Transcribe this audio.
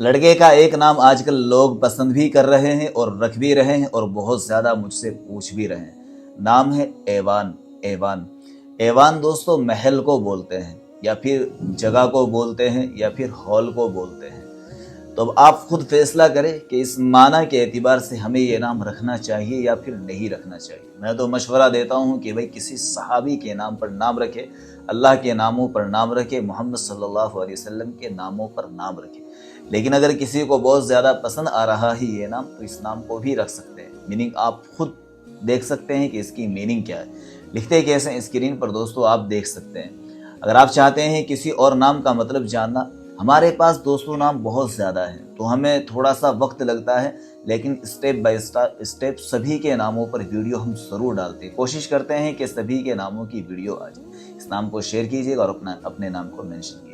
लड़के का एक नाम आजकल लोग पसंद भी कर रहे हैं और रख भी रहे हैं और बहुत ज़्यादा मुझसे पूछ भी रहे हैं। नाम है ऐवान। ऐवान ऐवान दोस्तों महल को बोलते हैं या फिर जगह को बोलते हैं या फिर हॉल को बोलते हैं। तो अब आप खुद फैसला करें कि इस माना के एतबार से हमें ये नाम रखना चाहिए या फिर नहीं रखना चाहिए। मैं तो मशवरा देता हूँ कि भाई किसी सहाबी के नाम पर नाम रखे, अल्लाह के नामों पर नाम रखे, मोहम्मद सल्लल्लाहु अलैहि वसल्लम के नामों पर नाम रखे। लेकिन अगर किसी को बहुत ज़्यादा पसंद आ रहा है ये नाम, तो इस नाम को भी रख सकते हैं। मीनिंग आप खुद देख सकते हैं कि इसकी मीनिंग क्या है। लिखते कैसे स्क्रीन पर दोस्तों आप देख सकते हैं। अगर आप चाहते हैं किसी और नाम का मतलब जानना, हमारे पास दोस्तों नाम बहुत ज़्यादा है तो हमें थोड़ा सा वक्त लगता है, लेकिन स्टेप बाय स्टेप सभी के नामों पर वीडियो हम ज़रूर डालते हैं। कोशिश करते हैं कि सभी के नामों की वीडियो आ जाए। इस नाम को शेयर कीजिएगा और अपने नाम को मेंशन कीजिए।